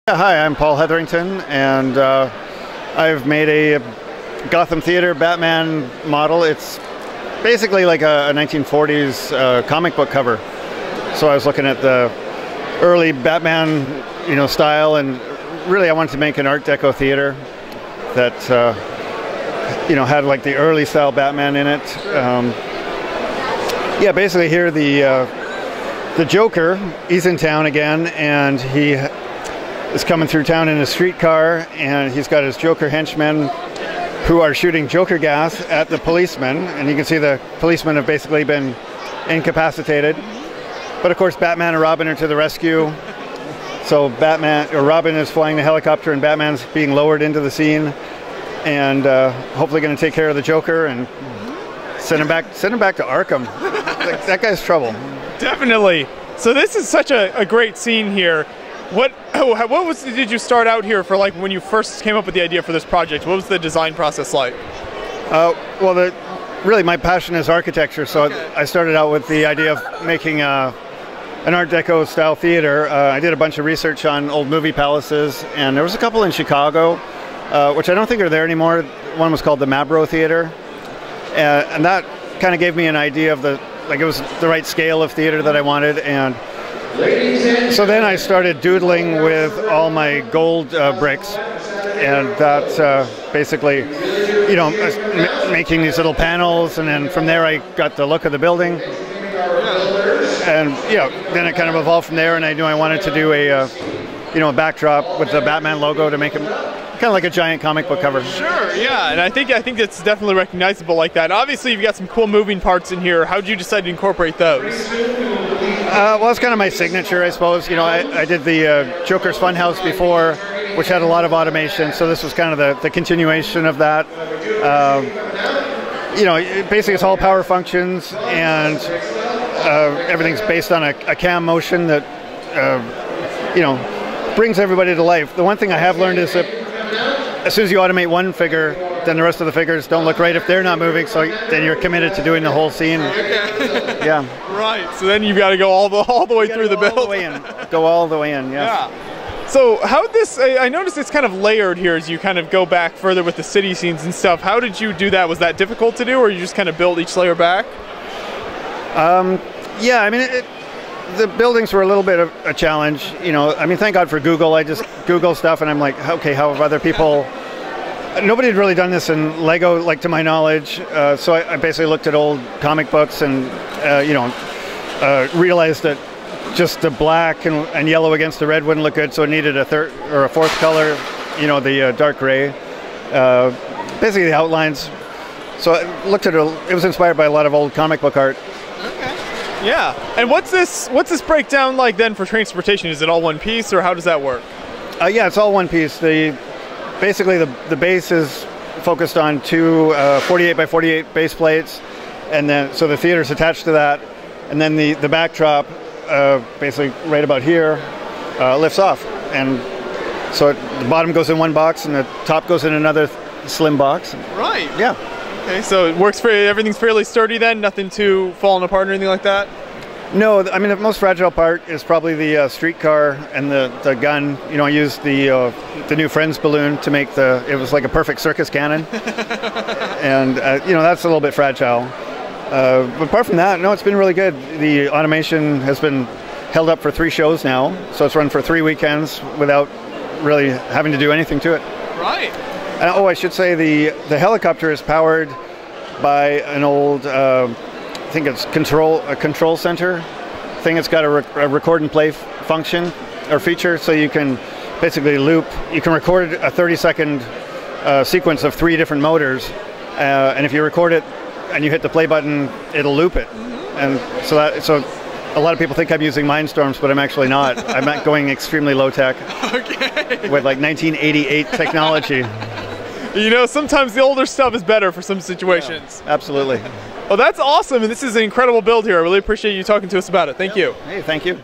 Hi, I'm Paul Hetherington, and I've made a Gotham Theater Batman model. It's basically like a 1940s comic book cover. So I was looking at the early Batman, style, and really I wanted to make an Art Deco theater that, had like the early style Batman in it. Basically here the Joker, he's in town again, and he is coming through town in a streetcar, and he's got his Joker henchmen who are shooting Joker gas at the policemen, and you can see the policemen have basically been incapacitated. But of course Batman and Robin are to the rescue. So Robin is flying the helicopter and Batman's being lowered into the scene, and hopefully going to take care of the Joker and send him back to Arkham. That guy's trouble. Definitely. So this is such a great scene here. Did you start out here for, like, when you first came up with the idea for this project? What was the design process like? Really my passion is architecture, so okay. I started out with the idea of making an Art Deco style theater. I did a bunch of research on old movie palaces, and there was a couple in Chicago, which I don't think are there anymore. One was called the Mabro Theater, and that kind of gave me an idea of it was the right scale of theater that I wanted. And so then I started doodling with all my gold bricks, and that basically, making these little panels, and then from there I got the look of the building. And then it kind of evolved from there, and I knew I wanted to do a backdrop with the Batman logo to make it kind of like a giant comic book cover. Sure, yeah, and I think it's definitely recognizable like that. Obviously, you've got some cool moving parts in here. How did you decide to incorporate those? Well, it's kind of my signature, I suppose. I did the Joker's Funhouse before, which had a lot of automation, so this was kind of the continuation of that. Basically it's all power functions, and everything's based on a cam motion that, brings everybody to life. The one thing I have learned is that as soon as you automate one figure, then the rest of the figures don't look right if they're not moving, so then you're committed to doing the whole scene. Okay. Yeah. Right, so then you've got to go all the way through the build. Go all the way in, yes. Yeah. So I noticed it's kind of layered here as you kind of go back further with the city scenes and stuff. How did you do that? Was that difficult to do, or you just kind of build each layer back? The buildings were a little bit of a challenge. Thank God for Google. I just Google stuff, and I'm like, okay, how have other people... Nobody had really done this in LEGO, like, to my knowledge. So I basically looked at old comic books and, realized that just the black and yellow against the red wouldn't look good, so it needed a third or a fourth color, the dark gray. Basically the outlines. So I looked at it was inspired by a lot of old comic book art. Okay. Yeah. And what's this breakdown like then for transportation? Is it all one piece, or how does that work? Yeah, it's all one piece. Basically the base is focused on two 48 by 48 base plates, and then so the theater's attached to that, and then the backdrop basically right about here lifts off, and so the bottom goes in one box and the top goes in another slim box. Right. Yeah. Okay, so it works everything's fairly sturdy then? Nothing too falling apart or anything like that? No, the most fragile part is probably the streetcar and the gun. I used the new Friends balloon to make it was like a perfect circus cannon. And, that's a little bit fragile. But apart from that, no, it's been really good. The automation has been held up for 3 shows now, so it's run for 3 weekends without really having to do anything to it. Right. I should say the helicopter is powered by an old... I think it's a control center thing. It's got a record and play function or feature, so you can basically you can record a 30-second sequence of 3 different motors, and if you record it and you hit the play button, it'll loop it. And so a lot of people think I'm using Mindstorms, but I'm actually not. I'm going extremely low tech. Okay. With like 1988 technology. Sometimes the older stuff is better for some situations. Yeah, absolutely. Well, that's awesome, and this is an incredible build here. I really appreciate you talking to us about it. Thank you. Hey, thank you.